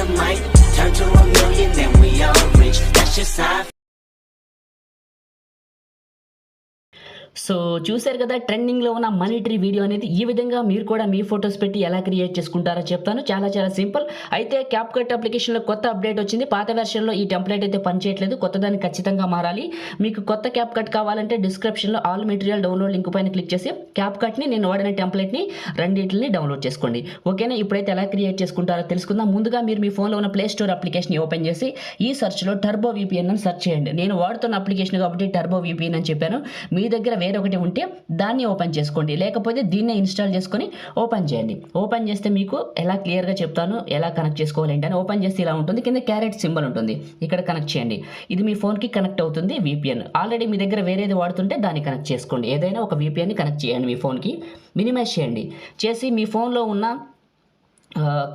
the mic, turn to a million, then we all rich. That's just how I so చూశారు కదా, ట్రెండింగ్లో ఉన్న money tree video అనేది. ఈ విధంగా మీరు కూడా మీ ఫొటోస్ పెట్టి ఎలా క్రియేట్ చేసుకుంటారో చెప్తాను. చాలా చాలా సింపుల్. అయితే క్యాప్కట్ అప్లికేషన్లో కొత్త అప్డేట్ వచ్చింది. పాత వెర్షన్లో ఈ టెంప్లెట్ అయితే పనిచేయట్లేదు. కొత్తదాన్ని ఖచ్చితంగా మారాలి. మీకు కొత్త క్యాప్కట్ కావాలంటే డిస్క్రిప్షన్లో ఆల్ మెటీరియల్ డౌన్లోడ్ లింక్ పైన క్లిక్ చేసి క్యాప్కట్ని, నేను వాడిన టెంప్లెట్ని రెండింటిని డౌన్లోడ్ చేసుకోండి. ఓకేనా? ఇప్పుడైతే ఎలా క్రియేట్ చేసుకుంటారో తెలుసుకుందాం. ముందుగా మీరు మీ ఫోన్లో ఉన్న ప్లే స్టోర్ అప్లికేషన్ ఓపెన్ చేసి ఈ సెర్చ్లో టర్బో VPN అని సెర్చ్ చేయండి. నేను వాడుతున్న అప్లికేషన్ కాబట్టి టర్బో VPN అని చెప్పాను. మీ దగ్గర వేరే ఒకటి ఉంటే దాన్ని ఓపెన్ చేసుకోండి, లేకపోతే దీన్నే ఇన్స్టాల్ చేసుకొని ఓపెన్ చేయండి. ఓపెన్ చేస్తే మీకు ఎలా క్లియర్గా చెప్తాను ఎలా కనెక్ట్ చేసుకోవాలి ఏంటని. ఓపెన్ చేస్తే ఇలా ఉంటుంది, కింద క్యారెట్ సింబల్ ఉంటుంది, ఇక్కడ కనెక్ట్ చేయండి. ఇది మీ ఫోన్కి కనెక్ట్ అవుతుంది VPN. ఆల్రెడీ మీ దగ్గర వేరేది వాడుతుంటే దాన్ని కనెక్ట్ చేసుకోండి. ఏదైనా ఒక VPNని కనెక్ట్ చేయండి మీ ఫోన్కి. మినిమైజ్ చేయండి. చేసి మీ ఫోన్లో ఉన్న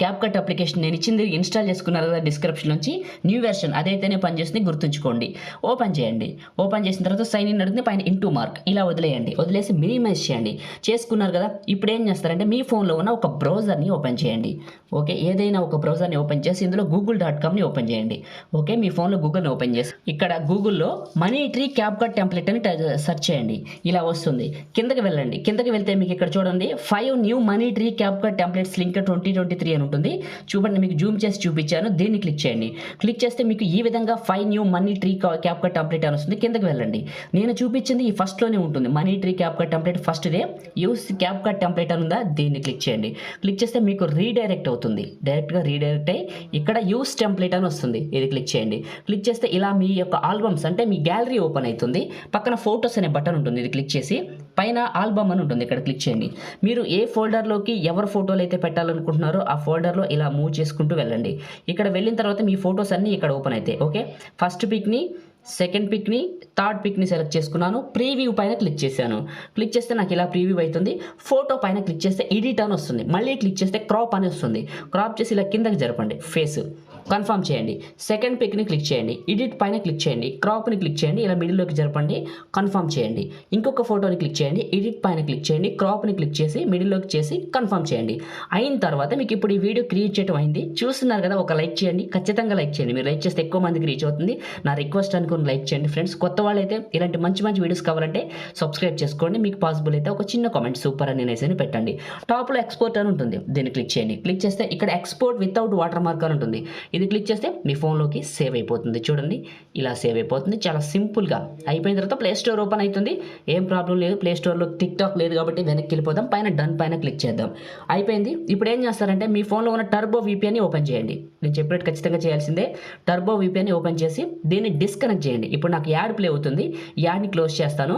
క్యాప్కట్ అప్లికేషన్ నేను ఇచ్చింది ఇన్స్టాల్ చేసుకున్నారు కదా డిస్క్రిప్షన్ నుంచి, న్యూ వెర్షన్ అదైతేనే పనిచేస్తుంది, గుర్తుంచుకోండి. ఓపెన్ చేయండి. ఓపెన్ చేసిన తర్వాత సైన్ ఇన్ అడుగుతుంది, పైన ఇంటూ మార్క్ ఇలా వదిలేయండి. వదిలేసి మినిమైజ్ చేయండి. చేసుకున్నారు కదా, ఇప్పుడు ఏం చేస్తారంటే మీ ఫోన్లో ఉన్న ఒక బ్రౌజర్ని ఓపెన్ చేయండి. ఓకే, ఏదైనా ఒక బ్రౌజర్ని ఓపెన్ చేసి ఇందులో google.comని ఓపెన్ చేయండి. ఓకే, మీ ఫోన్లో గూగుల్ని ఓపెన్ చేసి ఇక్కడ గూగుల్లో మనీ ట్రీ క్యాప్కట్ టెంప్లెట్ అని సెర్చ్ చేయండి. ఇలా వస్తుంది. కిందకి వెళ్ళండి. కిందకి వెళ్తే మీకు ఇక్కడ చూడండి 5 new money tree CapCut templates link 2023 అని ఉంటుంది. చూడండి, మీకు జూమ్ చేసి చూపించాను. దీన్ని క్లిక్ చేయండి. క్లిక్ చేస్తే మీకు ఈ విధంగా 5 new money tree CapCut template అని వస్తుంది. కిందకి వెళ్ళండి. నేను చూపించింది ఈ ఫస్ట్లోనే ఉంటుంది. మనీ ట్రీ క్యాప్కట్ టెంప్లెట్ ఫస్ట్దే. యూస్ క్యాప్కట్ టెంప్లెట్ అని ఉందా, దీన్ని క్లిక్ చేయండి. క్లిక్ చేస్తే మీకు రీడైరెక్ట్ అవుతుంది. డైరెక్ట్గా రీడైరెక్ట్ అయ్యి ఇక్కడ యూస్ టెంప్లెట్ అని వస్తుంది. ఇది క్లిక్ చేయండి. క్లిక్ చేస్తే ఇలా మీ యొక్క ఆల్బమ్స్ అంటే మీ గ్యాలరీ ఓపెన్ అవుతుంది. పక్కన ఫోటోస్ అనే బటన్ ఉంటుంది. ఇది క్లిక్ చేసి పైన ఆల్బమ్ అని ఉంటుంది, ఇక్కడ క్లిక్ చేయండి. మీరు ఏ ఫోల్డర్లోకి ఎవరు ఫోటోలు అయితే పెట్టాలనుకుంటున్నారో ఆ ఫోల్డర్లో ఇలా మూవ్ చేసుకుంటూ వెళ్ళండి. ఇక్కడ వెళ్ళిన తర్వాత మీ ఫొటోస్ అన్నీ ఇక్కడ ఓపెన్ అవుతాయి. ఓకే, ఫస్ట్ పిక్ని, సెకండ్ పిక్ని, థర్డ్ పిక్ని సెలెక్ట్ చేసుకున్నాను. ప్రీవ్యూ పైన క్లిక్ చేశాను. క్లిక్ చేస్తే నాకు ఇలా ప్రీవ్యూ అవుతుంది. ఫోటో పైన క్లిక్ చేస్తే ఎడిట్ అని వస్తుంది. మళ్ళీ క్లిక్ చేస్తే క్రాప్ అని వస్తుంది. క్రాప్ చేసి ఇలా కిందకి జరపండి. ఫేస్ కన్ఫర్మ్ చేయండి. సెకండ్ పిక్ని క్లిక్ చేయండి. ఎడిట్ పైన క్లిక్ చేయండి. క్రాప్ని క్లిక్ చేయండి. ఇలా మిడిల్లోకి జరపండి. కన్ఫర్మ్ చేయండి. ఇంకొక ఫోటోని క్లిక్ చేయండి. ఎడిట్ పైన క్లిక్ చేయండి. క్రాప్ని క్లిక్ చేసి మిడిల్లోకి చేసి కన్ఫర్మ్ చేయండి. అయిన తర్వాత మీకు ఇప్పుడు ఈ వీడియో క్రియేట్ చేయడం అయింది. చూస్తున్నారు కదా, ఒక లైక్ చేయండి. ఖచ్చితంగా లైక్ చేయండి. మీరు లైక్ చేస్తే ఎక్కువ మందికి రీచ్ అవుతుంది. నా రిక్వెస్ట్ అనుకుని లైక్ చేయండి ఫ్రెండ్స్. కొత్త వాళ్ళైతే ఇలాంటి మంచి మంచి వీడియోస్ కావాలంటే సబ్స్క్రైబ్ చేసుకోండి. మీకు పాసిబుల్ అయితే ఒక చిన్న కామెంట్ సూపర్ అని నేనేసి పెట్టండి. టాప్లో ఎక్స్పోర్ట్ అని ఉంటుంది, దీన్ని క్లిక్ చేయండి. క్లిక్ చేస్తే ఇక్కడ ఎక్స్పోర్ట్ వితౌట్ వాటర్ మార్క్ అని ఉంటుంది. ఇది క్లిక్ చేస్తే మీ ఫోన్లోకి సేవ్ అయిపోతుంది. చూడండి, ఇలా సేవ్ అయిపోతుంది. చాలా సింపుల్గా అయిపోయిన తర్వాత ప్లే స్టోర్ ఓపెన్ అవుతుంది. ఏం ప్రాబ్లం లేదు. ప్లే స్టోర్లో టిక్టాక్ లేదు కాబట్టి వెనక్కి వెళ్ళిపోదాం. పైన డన్ పైన క్లిక్ చేద్దాం. అయిపోయింది. ఇప్పుడు ఏం చేస్తారంటే మీ ఫోన్లో ఉన్న టర్బో VPNని ఓపెన్ చేయండి. నేను చెప్పినట్టు ఖచ్చితంగా చేయాల్సిందే. టర్బో VPNని ఓపెన్ చేసి దీన్ని డిస్కనెక్ట్ చేయండి. ఇప్పుడు నాకు యాడ్ ప్లే అవుతుంది. యాడ్ని క్లోజ్ చేస్తాను.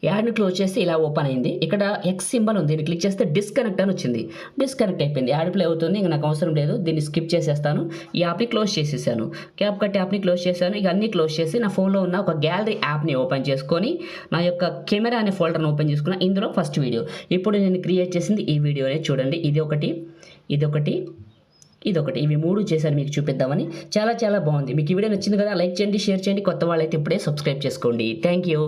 యాడ్ని క్లోజ్ చేస్తే ఇలా ఓపెన్ అయింది. ఇక్కడ ఎక్స్ సింబల్ ఉంది, దీన్ని క్లిక్ చేస్తే డిస్కనెక్ట్ అని వచ్చింది. డిస్కనెక్ట్ అయిపోయింది. యాడ్ ప్లే అవుతుంది. ఇంకా నాకు అవసరం లేదు. దీన్ని స్కిప్ చేసేస్తాను. ఈ యాప్ని క్లోజ్ చేసేసాను. క్యాప్కట్ యాప్ని క్లోజ్ చేశాను. ఇక అన్నీ క్లోజ్ చేసి నా ఫోన్లో ఉన్న ఒక గ్యాలరీ యాప్ని ఓపెన్ చేసుకొని నా యొక్క కెమెరా అనే ఫోల్డర్ని ఓపెన్ చేసుకున్న. ఇందులో ఫస్ట్ వీడియో ఇప్పుడు నేను క్రియేట్ చేసింది ఈ వీడియోనే. చూడండి, ఇదొకటి, ఇవి 3 చేశాను మీకు చూపిద్దామని. చాలా చాలా బాగుంది. మీకు ఈ వీడియో నచ్చింది కదా, లైక్ చేయండి, షేర్ చేయండి. కొత్త వాళ్ళైతే ఇప్పుడే సబ్స్క్రైబ్ చేసుకోండి. Thank you.